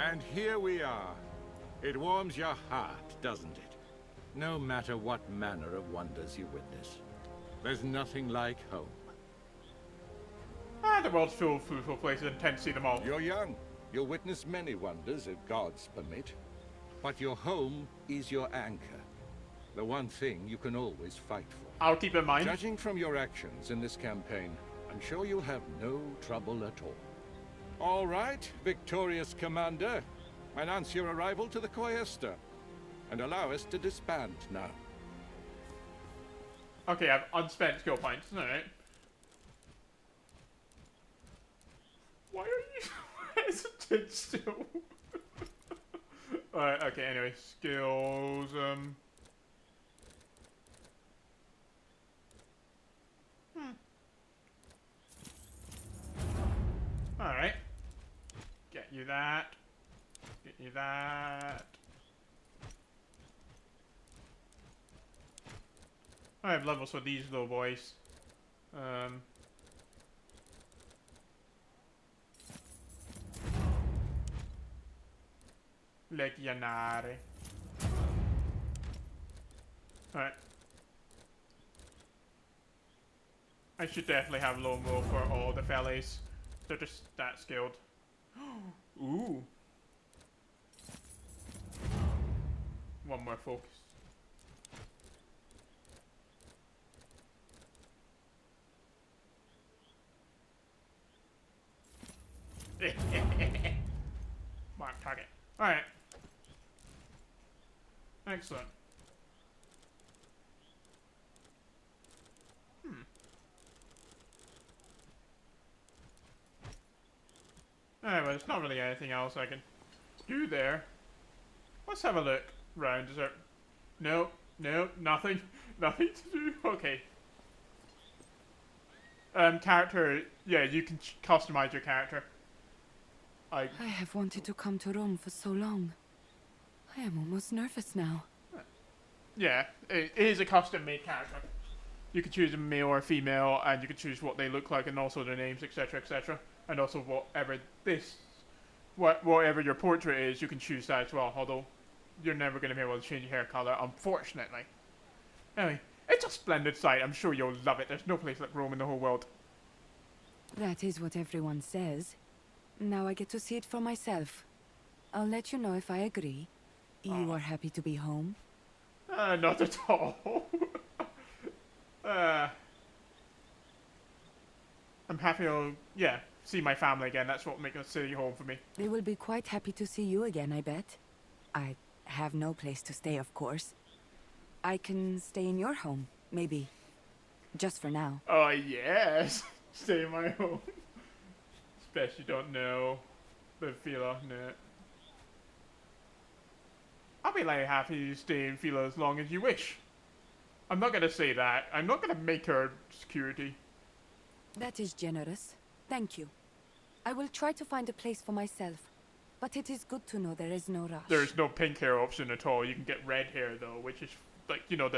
And here we are. It warms your heart, doesn't it? No matter what manner of wonders you witness. There's nothing like home. The world's full of fruitful places and tend to see them all. You're young. You'll witness many wonders if gods permit. But your home is your anchor. The one thing you can always fight for. I'll keep in mind. Judging from your actions in this campaign, I'm sure you'll have no trouble at all. All right, victorious commander. Announce your arrival to the Quaestor, and allow us to disband now. Okay, I have unspent skill points. Alright. Why are you hesitant still? Alright, okay, anyway, skills, Alright. Get you that. Get you that. I have levels for these little boys. Legionare. Alright. I should definitely have lone wolf for all the fellas. They're just that skilled. Ooh. One more focus. Mark target. Alright. Excellent. Alright, well, there's not really anything else I can do there. Let's have a look round. Is there... No, no, nothing. Nothing to do. Okay. Character... Yeah, you can customize your character. I have wanted to come to Rome for so long. I am almost nervous now. Yeah, it is a custom-made character. You can choose a male or a female, and you can choose what they look like, and also their names, etc., etc. And also whatever your portrait is, you can choose that as well. Although you're never going to be able to change your hair color, unfortunately. Anyway, it's a splendid sight. I'm sure you'll love it. There's no place like Rome in the whole world. That is what everyone says. Now I get to see it for myself. I'll let you know if I agree. You are happy to be home? Not at all. I'm happy to, see my family again. That's what makes a city home for me. They will be quite happy to see you again, I bet. I have no place to stay, of course. I can stay in your home, maybe. Just for now. Oh, yes. Stay in my home. Bet you don't know the Phila, no. I'll be like happy to stay in Phila as long as you wish. I'm not gonna say that. I'm not gonna make her security. That is generous. Thank you. I will try to find a place for myself. But it is good to know there is no rush. There's no pink hair option at all. You can get red hair though, which is like, you know,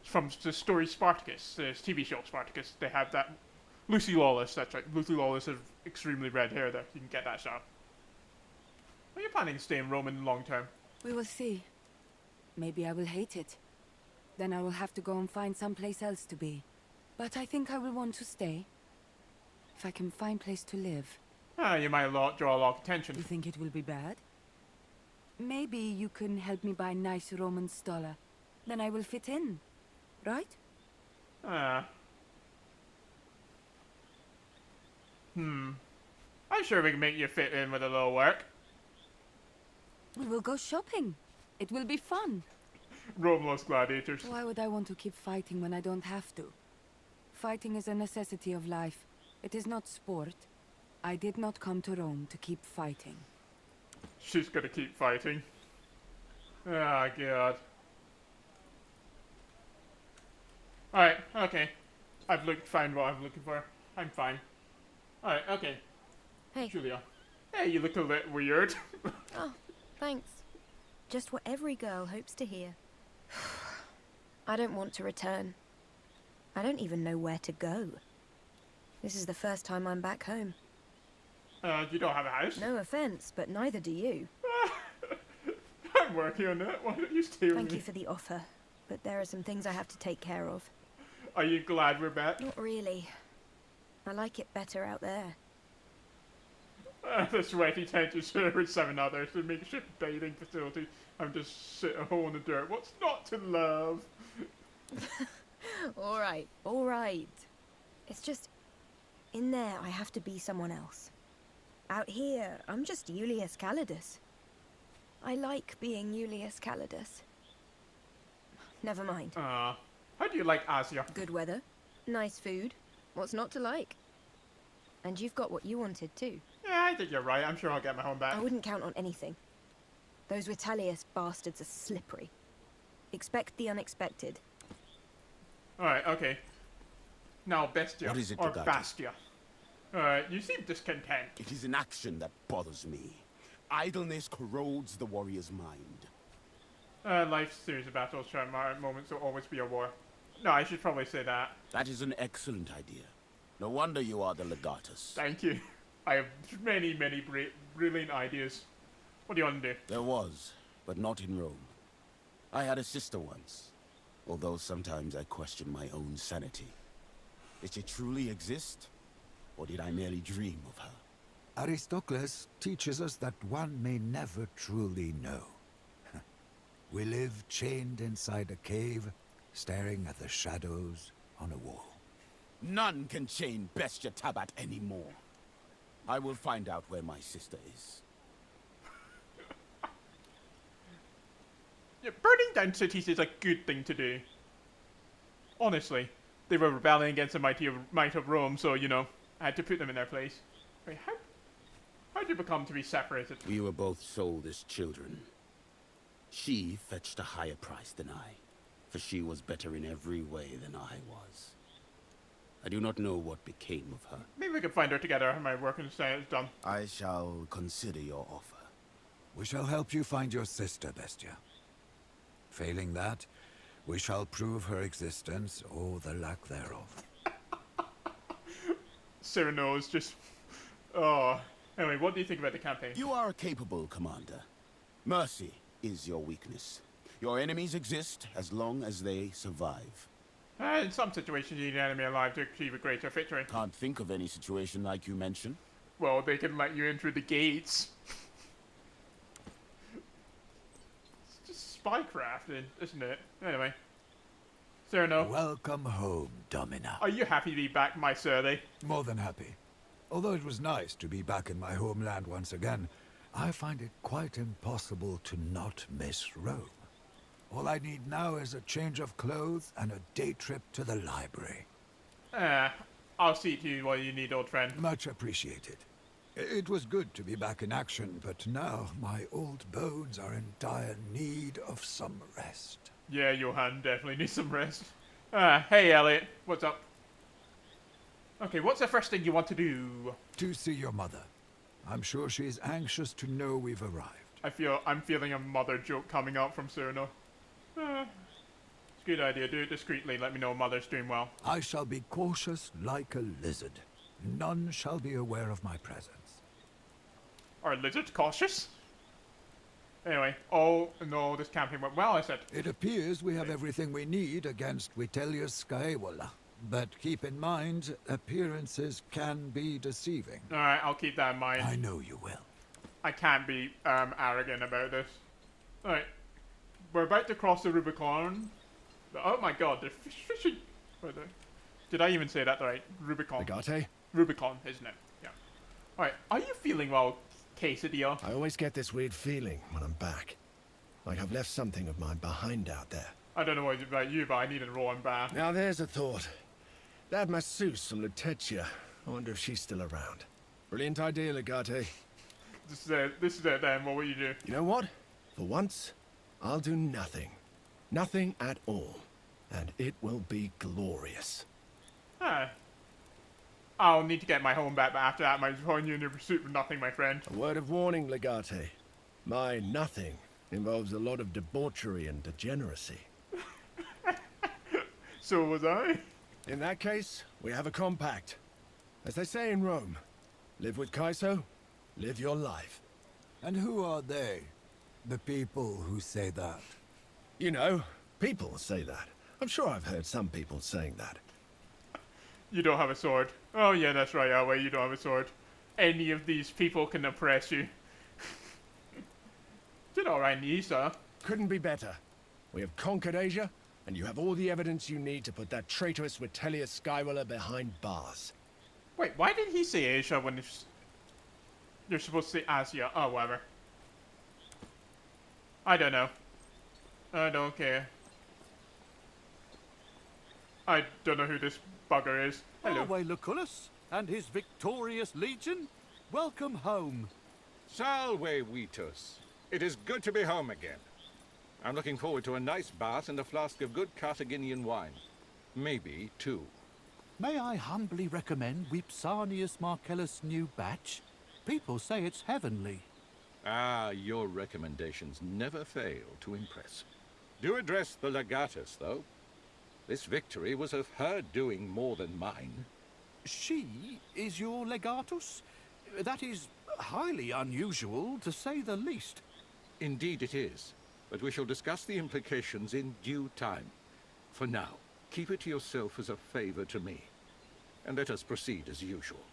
from the story Spartacus, the TV show Spartacus, they have that. Lucy Lawless, that's right. Lucy Lawless has extremely red hair there. You can get that shot. Are you planning to stay in Rome in the long term? We will see. Maybe I will hate it. Then I will have to go and find someplace else to be. But I think I will want to stay. If I can find place to live. You might draw a lot of attention. You think it will be bad? Maybe you can help me buy nice Roman stola. Then I will fit in. Right? I'm sure we can make you fit in with a little work. We will go shopping. It will be fun. Rome loves gladiators. Why would I want to keep fighting when I don't have to? Fighting is a necessity of life. It is not sport. I did not come to Rome to keep fighting. She's gonna keep fighting. Ah, God. Alright, okay. I've found what I'm looking for. I'm fine. Alright, okay. Hey. Julia. Hey, you look a bit weird. Oh, thanks. Just what every girl hopes to hear. I don't want to return. I don't even know where to go. This is the first time I'm back home. You don't have a house? No offense, but neither do you. I'm working on it. Why don't you stay with Thank me? you for the offer, but there are some things I have to take care of. Are you glad we're back? Not really. I like it better out there. The sweaty tent is here with 7 others. The makeshift bathing facility. I'm just sit a hole in the dirt. What's not to love? All right, all right. It's just, in there I have to be someone else. Out here, I'm just Julius Calidus. I like being Julius Calidus. Never mind. How do you like Asia? Good weather, nice food. What's not to like? And you've got what you wanted too. Yeah, I think you're right. I'm sure I'll get my home back. I wouldn't count on anything. Those Vitalius bastards are slippery. Expect the unexpected. Alright, okay. Now, Bestia. What is it, or Dagati? Bastia. Alright, you seem discontent. It is an action that bothers me. Idleness corrodes the warrior's mind. Life's series of battles, moments will always be a war. No, I should probably say that. That is an excellent idea. No wonder you are the legatus. Thank you. I have many, many brilliant ideas. What do you want to do? There was, but not in Rome. I had a sister once, although sometimes I question my own sanity. Did she truly exist, or did I merely dream of her? Aristocles teaches us that one may never truly know. We live chained inside a cave, staring at the shadows on a wall. None can chain Bestia Tabat anymore. I will find out where my sister is. Yeah, burning down cities is a good thing to do. Honestly, they were rebelling against the might of Rome, so, you know, I had to put them in their place. Wait, how did you become to be separated? We were both sold as children. She fetched a higher price than I, for she was better in every way than I was. I do not know what became of her. Maybe we can find her together. My work in the Senate is done. I shall consider your offer. We shall help you find your sister, Bestia. Failing that, we shall prove her existence or the lack thereof. Cyrano is just... Oh. Anyway, what do you think about the campaign? You are a capable commander. Mercy is your weakness. Your enemies exist as long as they survive. In some situations, you need an enemy alive to achieve a greater victory. Can't think of any situation like you mentioned. Well, they can let you in through the gates. It's just spycraft, isn't it? Anyway. Cyrano, Welcome home, Domina. are you happy to be back, my sirly? More than happy. Although it was nice to be back in my homeland once again, I find it quite impossible to not miss Rome. All I need now is a change of clothes and a day trip to the library. I'll see to you while you need, old friend. Much appreciated. It was good to be back in action, but now my old bones are in dire need of some rest. Yeah, Johan definitely needs some rest. Hey, Elliot. What's up? Okay, what's the first thing you want to do? To see your mother. I'm sure she's anxious to know we've arrived. I'm feeling a mother joke coming out from Cyrano. It's a good idea. Do it discreetly. Let me know mother's doing well. I shall be cautious like a lizard. None shall be aware of my presence. Are lizards cautious? Anyway, oh no, this campaign went well, I said. It appears we have everything we need against Vitellius Scaevola. But keep in mind, appearances can be deceiving. Alright, I'll keep that in mind. I know you will. I can't be arrogant about this. Alright, we're about to cross the Rubicon. Oh my god, they're fishing. Did I even say that right? Rubicon. Legate? Rubicon, isn't it? Yeah. Alright, are you feeling well, Quesadilla? I always get this weird feeling when I'm back. Like I've left something of mine behind out there. I don't know what about you, but I need a rolling bath. Now there's a thought. That masseuse from Lutetia. I wonder if she's still around. Brilliant idea, Legate. This is it then, what will you do? You know what? For once, I'll do nothing. Nothing at all. And it will be glorious. I'll need to get my home back, but after that, I might join you in your pursuit of nothing, my friend. A word of warning, Legate. My nothing involves a lot of debauchery and degeneracy. So was I. In that case, we have a compact. As they say in Rome, live with Kaiso, live your life. And who are they? The people who say that. You know, people say that. I'm sure I've heard some people saying that. You don't have a sword. Oh yeah, that's right, Yahweh, you don't have a sword. Any of these people can oppress you. Did alright, Nisa. Couldn't be better. We have conquered Asia, and you have all the evidence you need to put that traitorous Vitellius Skyroller behind bars. Wait, why did he say Asia when you're supposed to say Asia? Oh, whatever. I don't know. I don't care. I don't know who this bugger is. Hello. Away, Lucullus and his victorious legion. Welcome home. Salve, Vitus. It is good to be home again. I'm looking forward to a nice bath and a flask of good Carthaginian wine. Maybe two. May I humbly recommend Vipsanius Marcellus' new batch? People say it's heavenly. Ah, your recommendations never fail to impress. Do address the legatus, though. This victory was of her doing more than mine. She is your legatus? That is highly unusual, to say the least. Indeed it is, but we shall discuss the implications in due time. For now, keep it to yourself as a favor to me, and let us proceed as usual.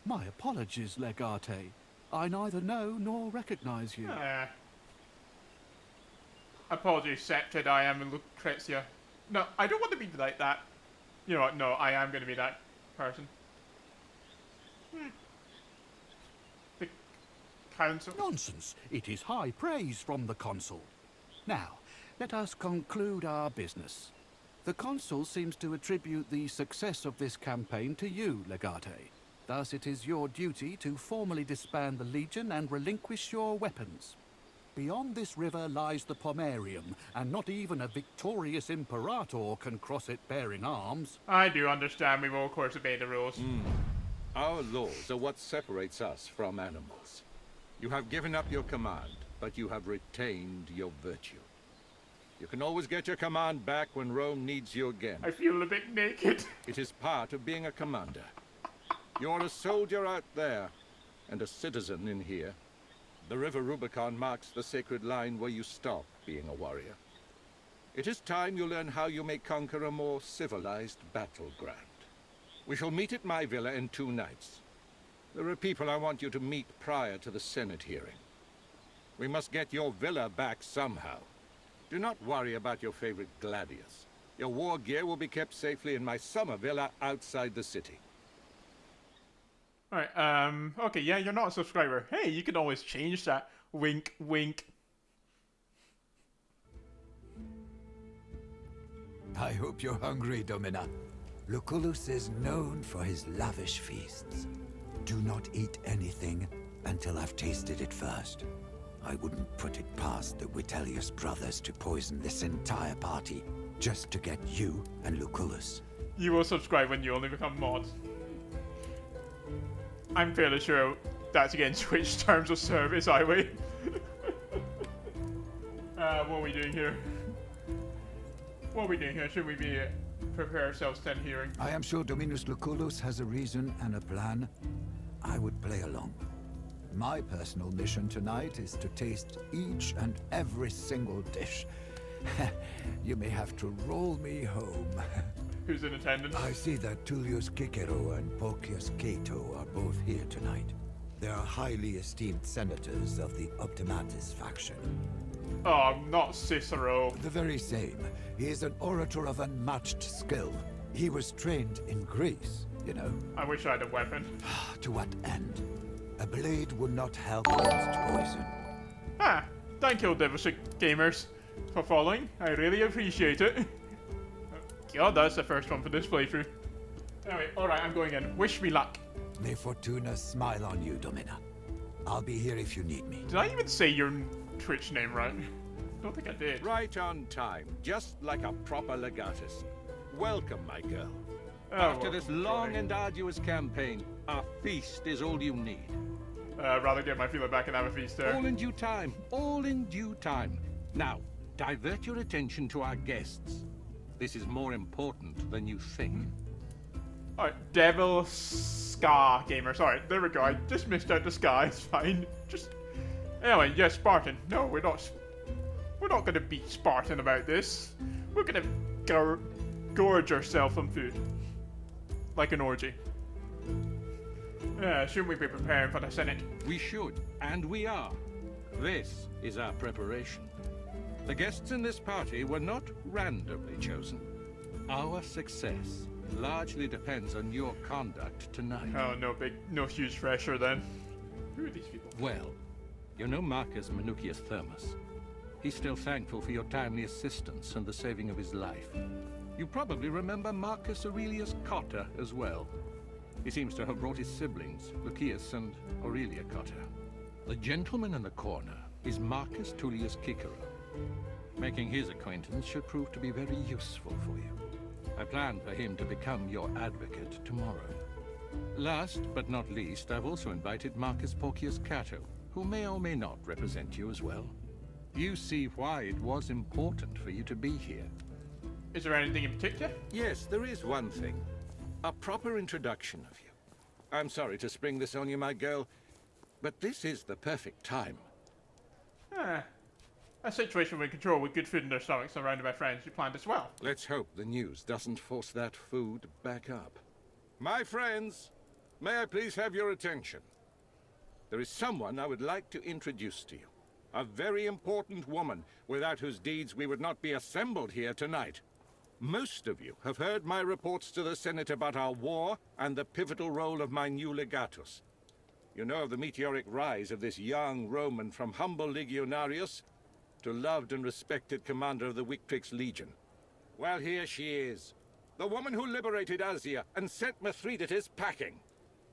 My apologies, Legate. I neither know nor recognize you. Apologies accepted, I am Lucrezia. No, I don't want to be like that. You know what, no, I am going to be that person. The council? Nonsense. It is high praise from the consul. Now, let us conclude our business. The consul seems to attribute the success of this campaign to you, Legate. Thus it is your duty to formally disband the Legion and relinquish your weapons. Beyond this river lies the Pomerium, and not even a victorious imperator can cross it bearing arms. I do understand, we will of course obey the rules. Our laws are what separates us from animals. You have given up your command, but you have retained your virtue. You can always get your command back when Rome needs you again. I feel a bit naked. It is part of being a commander. You're a soldier out there, and a citizen in here. The River Rubicon marks the sacred line where you stop being a warrior. It is time you learn how you may conquer a more civilized battleground. We shall meet at my villa in 2 nights. There are people I want you to meet prior to the Senate hearing. We must get your villa back somehow. Do not worry about your favorite gladius. Your war gear will be kept safely in my summer villa outside the city. Alright, okay, yeah, you're not a subscriber. Hey, you can always change that. Wink, wink. I hope you're hungry, Domina. Lucullus is known for his lavish feasts. Do not eat anything until I've tasted it first. I wouldn't put it past the Vitellius brothers to poison this entire party just to get you and Lucullus. You will subscribe when you only become mods. I'm fairly sure that's against Twitch terms of service, highway. What are we doing here? What are we doing here? Should we be prepare ourselves to the hearing? I am sure Dominus Lucullus has a reason and a plan. I would play along. My personal mission tonight is to taste each and every single dish. You may have to roll me home. Who's in attendance? I see that Tullius Cicero and Porcius Cato are both here tonight. They are highly esteemed senators of the Optimatus faction. Oh, not Cicero. The very same. He is an orator of unmatched skill. He was trained in Greece, you know. I wish I had a weapon. To what end? A blade would not help against poison. Ah, thank you, Devilship Gamers, for following. I really appreciate it. God, that's the first one for this playthrough. Anyway, alright, I'm going in. Wish me luck. May Fortuna smile on you, Domina. I'll be here if you need me. Did I even say your Twitch name right? Don't think I did. Right on time, just like a proper legatus. Welcome, my girl. Oh, After this well, long sorry. and arduous campaign, a feast is all you need. Rather get my feeler back and have a feast there. All in due time. All in due time. Now, divert your attention to our guests. This is more important than you think. Alright, Devil Scar Gamer. Sorry, there we go. I just missed out the sky. It's fine. Just Anyway, yes, Spartan. No, we're not. We're not going to be Spartan about this. We're going to gorge ourselves on food, like an orgy. Shouldn't we be preparing for the Senate? We should, and we are. This is our preparation. The guests in this party were not randomly chosen. Our success largely depends on your conduct tonight. Oh, no huge pressure then. Who are these people? Well, you know Marcus Minucius Thermus. He's still thankful for your timely assistance and the saving of his life. You probably remember Marcus Aurelius Cotta as well. He seems to have brought his siblings, Lucius and Aurelia Cotta. The gentleman in the corner is Marcus Tullius Cicero. Making his acquaintance should prove to be very useful for you. I plan for him to become your advocate tomorrow. Last but not least, I've also invited Marcus Porcius Cato, who may or may not represent you as well. You see why it was important for you to be here. Is there anything in particular? Yes, there is one thing. A proper introduction of you. I'm sorry to spring this on you, my girl, but this is the perfect time. A situation we control with good food in their stomachs, surrounded by friends you planned as well. Let's hope the news doesn't force that food back up. My friends, may I please have your attention? There is someone I would like to introduce to you. A very important woman, without whose deeds we would not be assembled here tonight. Most of you have heard my reports to the Senate about our war and the pivotal role of my new legatus. You know of the meteoric rise of this young Roman from humble legionarius to loved and respected commander of the Victrix Legion. Well, here she is. The woman who liberated Asia and sent Mithridates packing.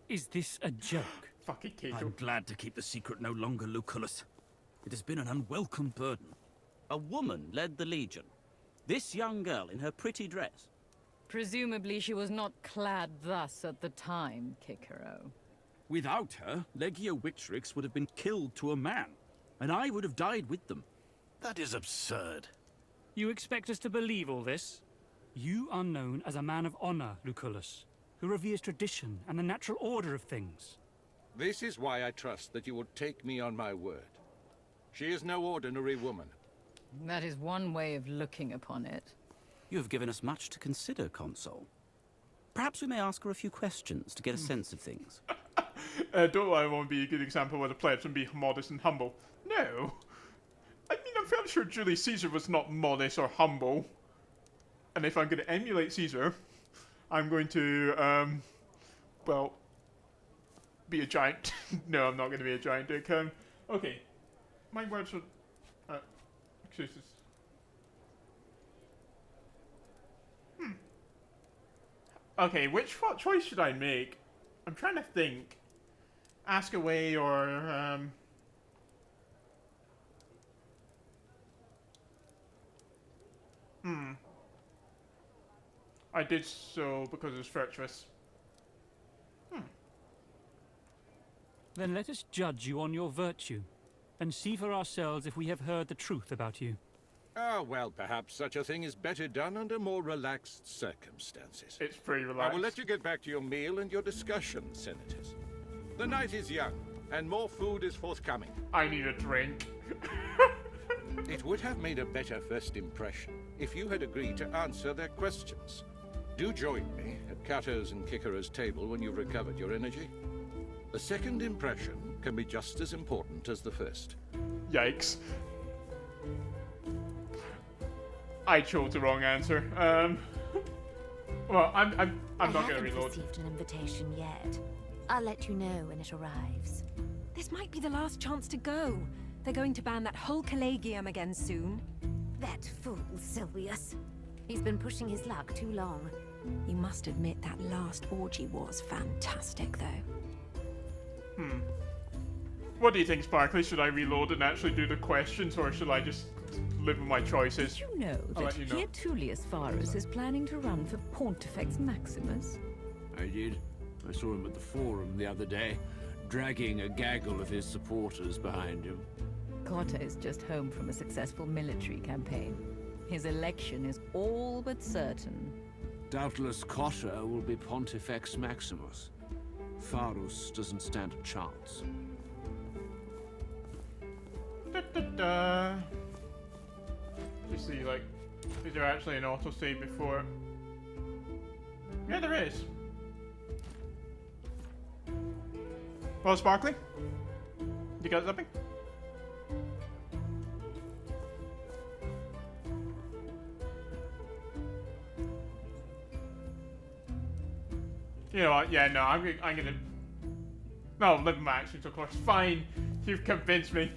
Is this a joke? Fucking Cato. I'm glad to keep the secret no longer, Lucullus. It has been an unwelcome burden. A woman led the Legion. This young girl in her pretty dress. Presumably she was not clad thus at the time, Cicero. Without her, Legio Victrix would have been killed to a man, and I would have died with them. That is absurd. You expect us to believe all this? You are known as a man of honor, Lucullus, who reveres tradition and the natural order of things. This is why I trust that you will take me on my word. She is no ordinary woman. That is one way of looking upon it. You have given us much to consider, Consul. Perhaps we may ask her a few questions to get a sense of things. Don't I want to be a good example where the plebs and be modest and humble? No. I mean, I'm fairly sure Julius Caesar was not modest or humble. And if I'm going to emulate Caesar, I'm going to, well, be a giant. No, I'm not going to be a giant, Dick. Okay. My words are... excuses. Okay, what choice should I make? I'm trying to think. Ask away or, I did so because it was virtuous. Then let us judge you on your virtue, and see for ourselves if we have heard the truth about you. Ah, well, perhaps such a thing is better done under more relaxed circumstances. It's pretty relaxed. I will let you get back to your meal and your discussion, Senators. The night is young, and more food is forthcoming. I need a drink. It would have made a better first impression if you had agreed to answer their questions. Do join me at Cato's and Cicero's table when you've recovered your energy. The second impression can be just as important as the first. Yikes. I chose the wrong answer. Well, I'm not going to reload. I haven't received an invitation yet. I'll let you know when it arrives. This might be the last chance to go. They're going to ban that whole collegium again soon. That fool, Silvius. He's been pushing his luck too long. You must admit that last orgy was fantastic, though. What do you think, Sparkly? Should I reload and actually do the questions, or should I just live with my choices? Did you know that here Tullius Varus is planning to run for Pontifex Maximus? I did. I saw him at the Forum the other day, dragging a gaggle of his supporters behind him. Cotta is just home from a successful military campaign. His election is all but certain. Doubtless Cotta will be Pontifex Maximus. Varus doesn't stand a chance. Da-da-da. You see, like, is there actually an autosave before? Yeah, there is. Well, Sparkly, you got something? You know what? Yeah, no, I'm gonna. No, live my actions, of course. Fine, you've convinced me.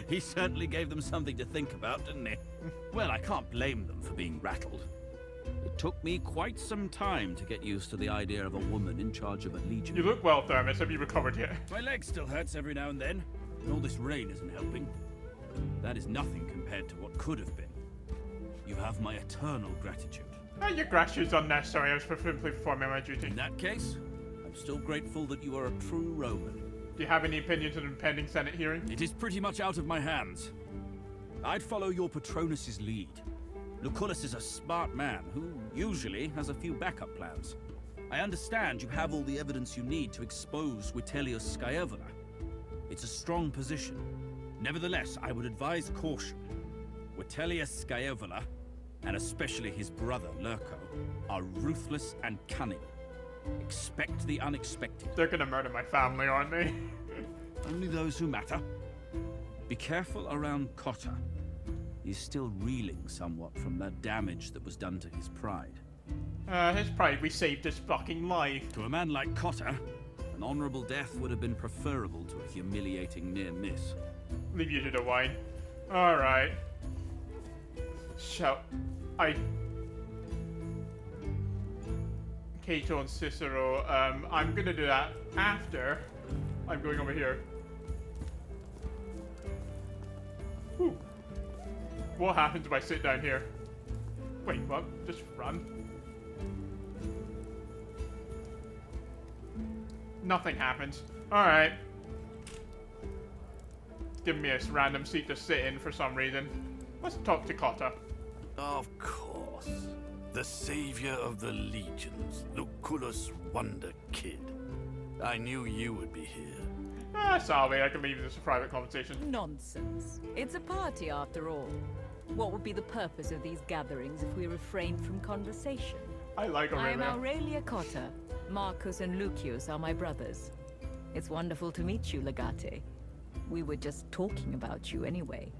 He certainly gave them something to think about, didn't he? Well, I can't blame them for being rattled. It took me quite some time to get used to the idea of a woman in charge of a legion. You look well, Thermos. Have you recovered yet? My leg still hurts every now and then, and all this rain isn't helping. That is nothing compared to what could have been. You have my eternal gratitude. Your gratitude's unnecessary. I was simply performing my duty. In that case, I'm still grateful that you are a true Roman. Do you have any opinions on the impending Senate hearing? It is pretty much out of my hands. I'd follow your Patronus's lead. Lucullus is a smart man who usually has a few backup plans. I understand you have all the evidence you need to expose Vitellius Scaevola. It's a strong position. Nevertheless, I would advise caution. Vitellius Scaevola, and especially his brother Lurko, are ruthless and cunning. Expect the unexpected. They're gonna murder my family, aren't they? Only those who matter. Be careful around Cotta. He's still reeling somewhat from the damage that was done to his pride. His pride, we saved his fucking life. To a man like Cotta, an honorable death would have been preferable to a humiliating near miss. Leave you to the wine. Alright. Cato and Cicero, I'm gonna do that after I'm going over here. Whew. What happens if I sit down here? Wait, what? Just run? Nothing happens. Alright. Give me a random seat to sit in for some reason. Let's talk to Cotta. Of course. The savior of the legions, Lucullus Wonder Kid. I knew you would be here. Sorry, I can leave this a private conversation. Nonsense. It's a party after all. What would be the purpose of these gatherings if we refrained from conversation? I like Aurelia. I am Aurelia Cotta. Marcus and Lucius are my brothers. It's wonderful to meet you, Legate. We were just talking about you anyway.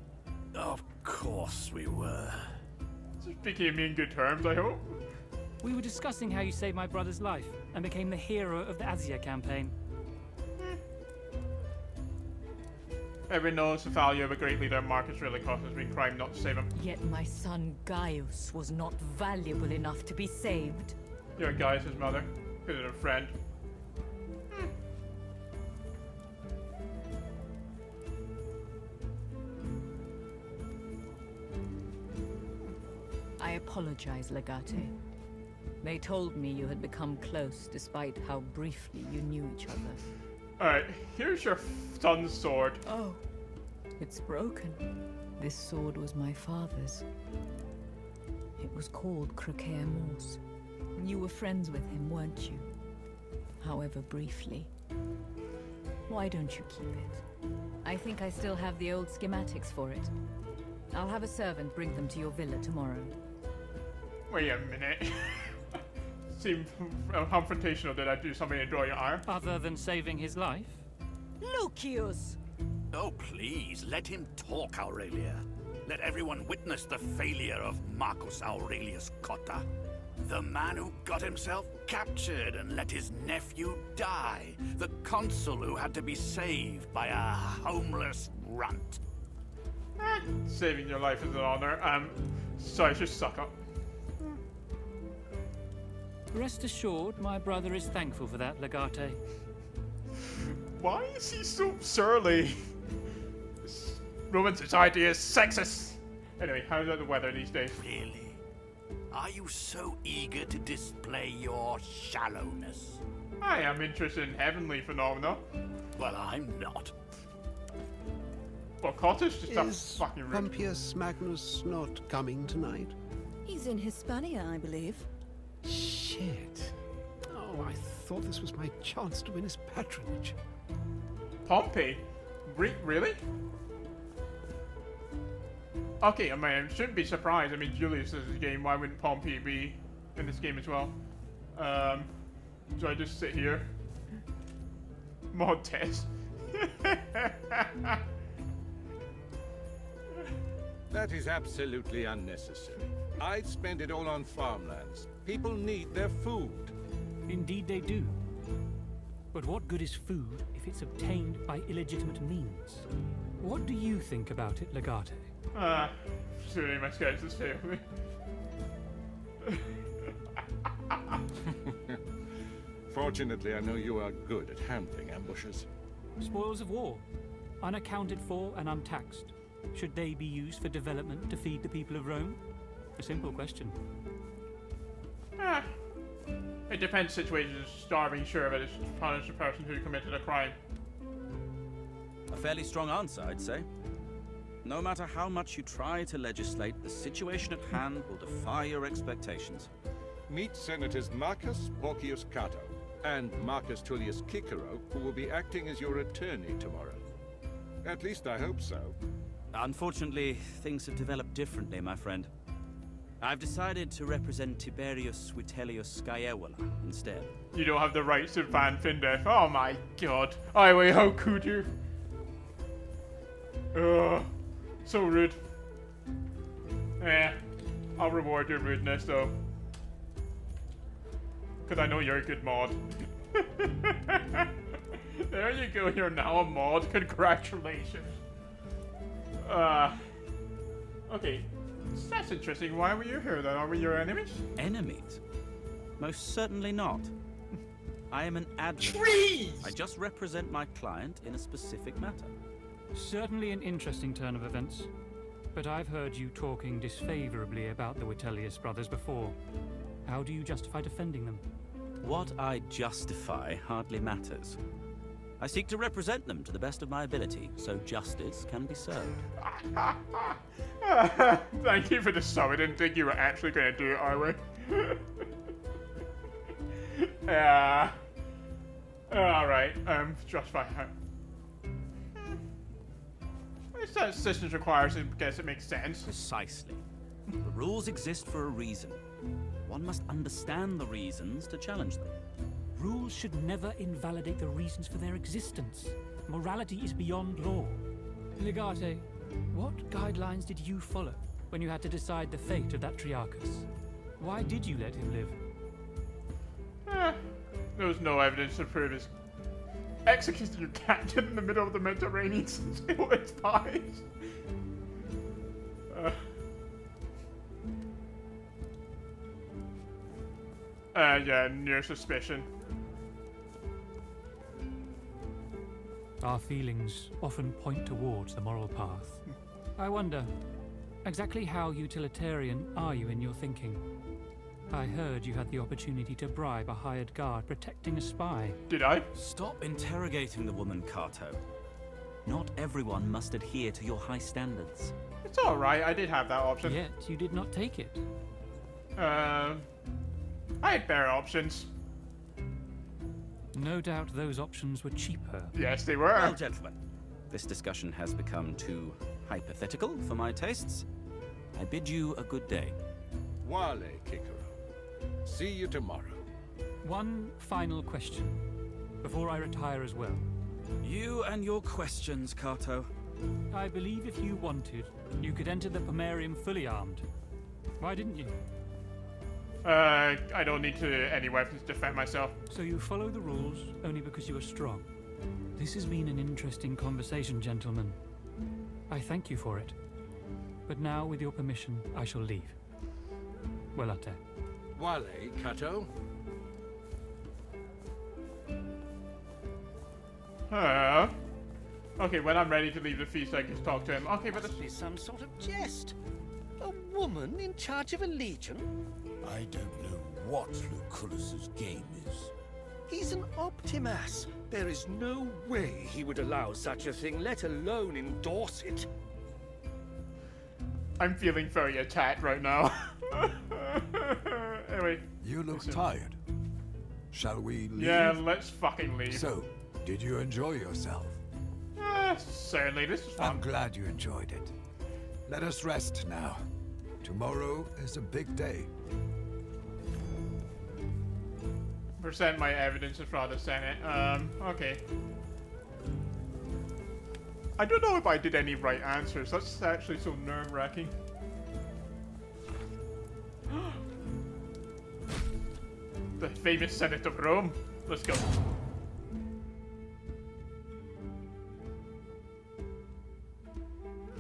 Of course we were. Speaking of me in good terms, I hope. We were discussing how you saved my brother's life and became the hero of the Azia campaign. Everyone knows the value of a great leader. Marcus really cost us been crime not to save him. Yet my son Gaius was not valuable enough to be saved. You're Gaius' mother. Could have been a friend. I apologize, Legate. They told me you had become close despite how briefly you knew each other. Alright, here's your son's sword. Oh, it's broken. This sword was my father's. It was called Croquet Morse. You were friends with him, weren't you? However briefly. Why don't you keep it? I think I still have the old schematics for it. I'll have a servant bring them to your villa tomorrow. Wait a minute. Seemed confrontational. Did I do something to draw your ire? Other than saving his life? Lucius! Oh, please, let him talk, Aurelia. Let everyone witness the failure of Marcus Aurelius Cotta. The man who got himself captured and let his nephew die. The consul who had to be saved by a homeless runt. Saving your life is an honor. Sorry, just suck up. Rest assured, my brother is thankful for that, Legate. Why is he so surly? Roman society is sexist. Anyway, how's the weather these days? Really? Are you so eager to display your shallowness? I am interested in heavenly phenomena. Well, I'm not. Well, Cotta's just a Is fucking rude. Pompeius Magnus not coming tonight? He's in Hispania, I believe. Shit. Oh, I thought this was my chance to win his patronage. Pompey? Really? Okay, I mean, I shouldn't be surprised. I mean, Julius is a game. Why wouldn't Pompey be in this game as well? Do I just sit here? Mod test. That is absolutely unnecessary. I'd spend it all on farmlands. People need their food. Indeed they do. But what good is food if it's obtained by illegitimate means? What do you think about it, Legate? Shooting my sketches fairly. Fortunately, I know you are good at handling ambushes. Spoils of war, unaccounted for and untaxed. Should they be used for development to feed the people of Rome? A simple question. It depends situations. Starving, sure, but it's to punish the person who committed a crime. A fairly strong answer, I'd say. No matter how much you try to legislate, the situation at hand will defy your expectations. Meet Senators Marcus Porcius Cato and Marcus Tullius Cicero, who will be acting as your attorney tomorrow. At least I hope so. Unfortunately, things have developed differently, my friend. I've decided to represent Tiberius Vitellius Scaevola instead. You don't have the rights to ban Findeth. Oh my god. Oh wait, how could you? Ugh. So rude. I'll reward your rudeness though. Because I know you're a good mod. There you go, you're now a mod. Congratulations. Okay. That's interesting. Why were you here then? Are we your enemies? Enemies? Most certainly not. I am an advocate. Trees! I just represent my client in a specific matter. Certainly an interesting turn of events. But I've heard you talking disfavorably about the Vitellius brothers before. How do you justify defending them? What I justify hardly matters. I seek to represent them to the best of my ability, so justice can be served. Thank you for the sub. I didn't think you were actually going to do it, Iway. Yeah. Alright, justify. If that systems requires, I guess it makes sense. Precisely. The rules exist for a reason. One must understand the reasons to challenge them. Rules should never invalidate the reasons for their existence. Morality is beyond law. Legate, what guidelines did you follow when you had to decide the fate of that Triarchus? Why did you let him live? There was no evidence to prove his executing your captain in the middle of the Mediterranean until its spies. Yeah, near suspicion. Our feelings often point towards the moral path. I wonder, exactly how utilitarian are you in your thinking? I heard you had the opportunity to bribe a hired guard protecting a spy. Did I? Stop interrogating the woman, Cato. Not everyone must adhere to your high standards. It's alright, I did have that option. Yet you did not take it. I had better options. No doubt those options were cheaper. Yes, they were. Well, gentlemen, this discussion has become too hypothetical for my tastes. I bid you a good day. Wale, Cicero. See you tomorrow. One final question, before I retire as well. You and your questions, Cato. I believe if you wanted, you could enter the Pomerium fully armed. Why didn't you? I don't need any weapons to defend myself. So you follow the rules only because you are strong. This has been an interesting conversation, gentlemen. I thank you for it. But now, with your permission, I shall leave. Welate. Wale, Cato. Okay, when I'm ready to leave the feast, I can talk to him. Okay, but Must be some sort of jest. A woman in charge of a legion? I don't know what Lucullus's game is. He's an Optimus. There is no way he would allow such a thing, let alone endorse it. I'm feeling very attacked right now. Anyway. You look tired. Shall we leave? Yeah, let's fucking leave. So, did you enjoy yourself? Yes, certainly. This was fun. I'm glad you enjoyed it. Let us rest now. Tomorrow is a big day. Present my evidence in front of the Senate. Okay. I don't know if I did any right answers. That's actually so nerve-wracking. The famous Senate of Rome. Let's go.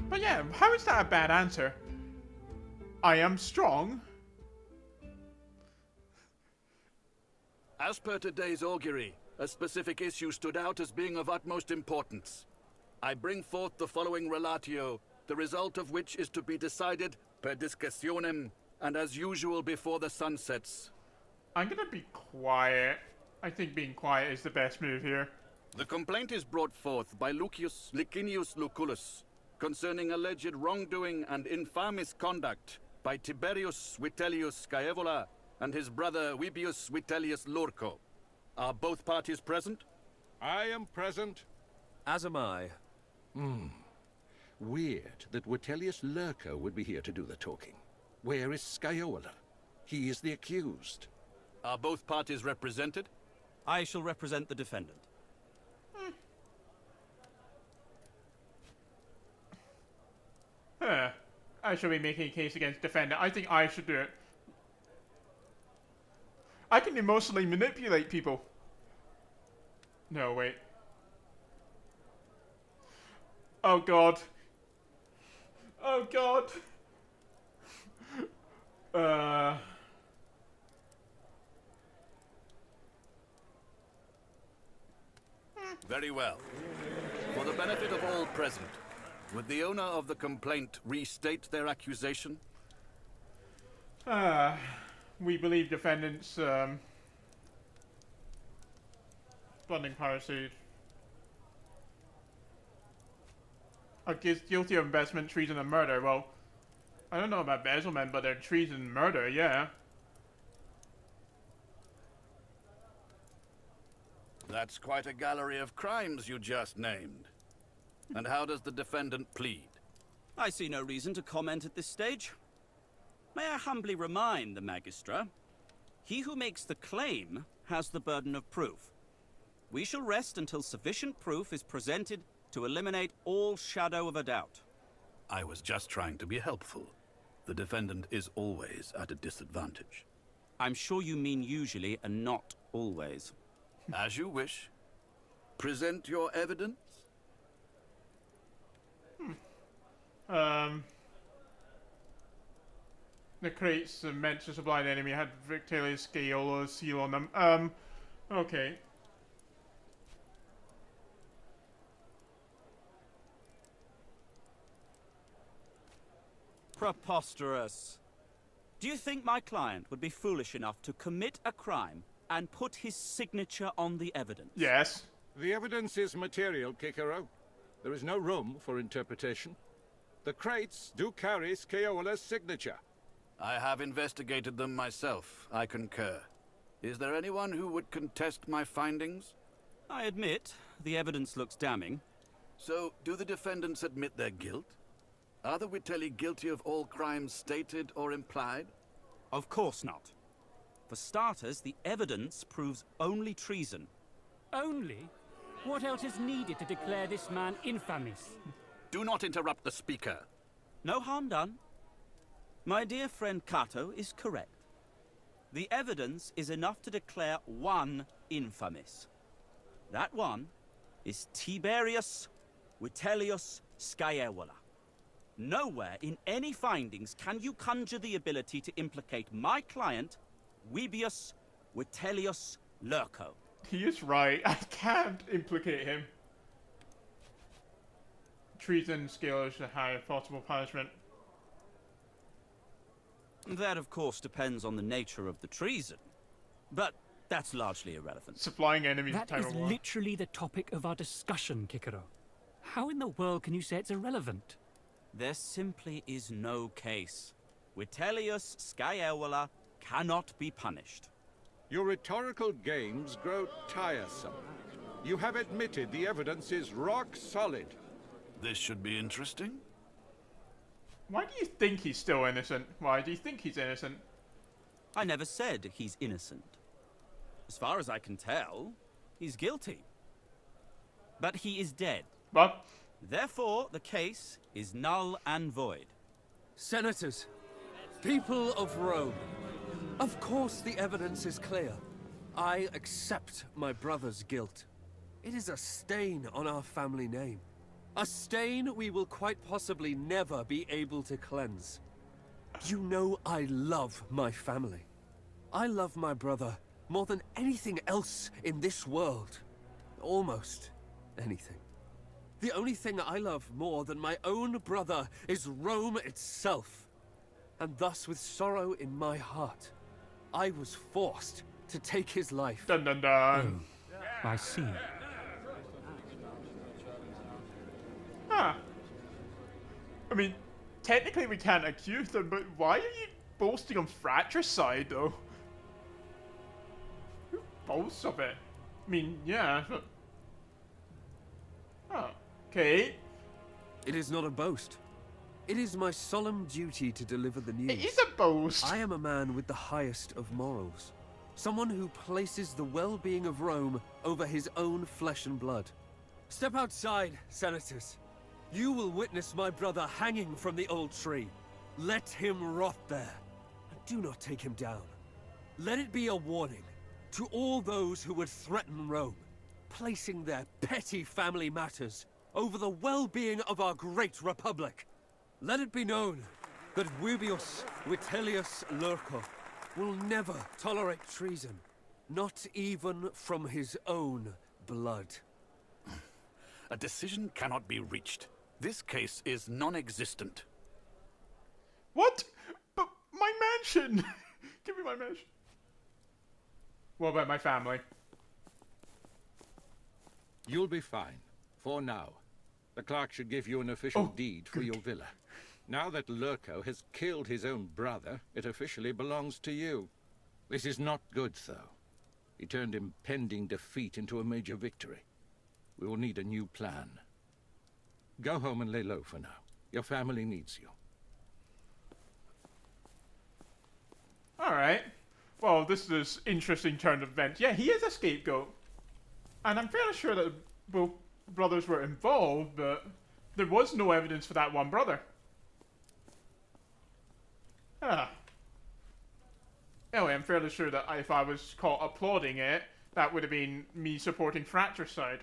But yeah, how is that a bad answer? I am strong. As per today's augury, a specific issue stood out as being of utmost importance. I bring forth the following relatio, the result of which is to be decided per discussionem, and as usual before the sun sets. I'm gonna be quiet. I think being quiet is the best move here. The complaint is brought forth by Lucius Licinius Lucullus concerning alleged wrongdoing and infamous conduct by Tiberius Vitellius Scaevola and his brother Vibius Vitellius Lurco. Are both parties present? I am present. As am I. Weird that Vitellius Lurco would be here to do the talking. Where is Scaevola? He is the accused. Are both parties represented? I shall represent the defendant. Huh. I shall be making a case against defendant. I think I should do it. I can emotionally manipulate people. No, wait. Oh god. Oh god. Very well. For the benefit of all present, would the owner of the complaint restate their accusation? We believe defendants, funding piracy are guilty of embezzlement, treason, and murder. Well, I don't know about embezzlement, but they're treason and murder, yeah. That's quite a gallery of crimes you just named. And how does the defendant plead? I see no reason to comment at this stage. May I humbly remind the Magistra, he who makes the claim has the burden of proof. We shall rest until sufficient proof is presented to eliminate all shadow of a doubt. I was just trying to be helpful. The defendant is always at a disadvantage. I'm sure you mean usually and not always. As you wish. Present your evidence. The crates meant to supply the enemy had Victelius Scaeola's seal on them. Okay. Preposterous. Do you think my client would be foolish enough to commit a crime and put his signature on the evidence? Yes. The evidence is material, Kikero. There is no room for interpretation. The crates do carry Scaeola's signature. I have investigated them myself. I concur. Is there anyone who would contest my findings? I admit, the evidence looks damning. So, do the defendants admit their guilt? Are the Vitelli guilty of all crimes stated or implied? Of course not. For starters, the evidence proves only treason. Only? What else is needed to declare this man infamous? Do not interrupt the speaker. No harm done. My dear friend Cato is correct. The evidence is enough to declare one infamous. That one is Tiberius Vitellius Scaevola. Nowhere in any findings can you conjure the ability to implicate my client, Vibius Vitellius Lurco. He is right. I can't implicate him. Treason scale is the highest possible punishment. That, of course, depends on the nature of the treason. But that's largely irrelevant. Supplying enemies That is literally the topic of our discussion, Kikero. How in the world can you say it's irrelevant? There simply is no case. Vitellius Scaevola cannot be punished. Your rhetorical games grow tiresome. You have admitted the evidence is rock solid. This should be interesting. Why do you think he's still innocent? Why do you think he's innocent? I never said he's innocent. As far as I can tell, he's guilty. But he is dead. What? Therefore, the case is null and void. Senators, people of Rome, of course the evidence is clear. I accept my brother's guilt. It is a stain on our family name. A stain we will quite possibly never be able to cleanse. You know I love my family. I love my brother more than anything else in this world. Almost anything. The only thing I love more than my own brother is Rome itself. And thus, with sorrow in my heart, I was forced to take his life. Dun dun dun. Oh, I see. Huh. I mean, technically we can't accuse them, but why are you boasting on fratricide, though? Who boasts of it? I mean, yeah, but... Oh, okay. It is not a boast. It is my solemn duty to deliver the news. It is a boast. I am a man with the highest of morals. Someone who places the well-being of Rome over his own flesh and blood. Step outside, senators. You will witness my brother hanging from the old tree. Let him rot there. Do not take him down. Let it be a warning to all those who would threaten Rome, placing their petty family matters over the well-being of our great republic. Let it be known that Vubius Vitellius Lurco will never tolerate treason, not even from his own blood. A decision cannot be reached. This case is non-existent. What? But my mansion! Give me my mansion. What about my family? You'll be fine. For now. The clerk should give you an official deed for your villa. Now that Lurco has killed his own brother, it officially belongs to you. This is not good, though. He turned impending defeat into a major victory. We will need a new plan. Go home and lay low for now. Your family needs you. Alright. Well, this is an interesting turn of events. Yeah, he is a scapegoat. And I'm fairly sure that both brothers were involved, but there was no evidence for that one brother. Anyway, I'm fairly sure that if I was caught applauding it, that would have been me supporting fratricide.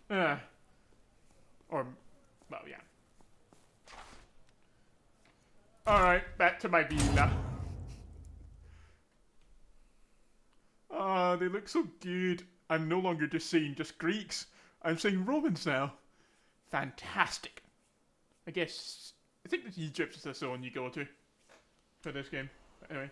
Or, well, yeah. Alright, back to my villa. Ah, they look so good. I'm no longer just saying just Greeks. I'm saying Romans now. Fantastic. I think Egypt is the zone you go to for this game. But anyway.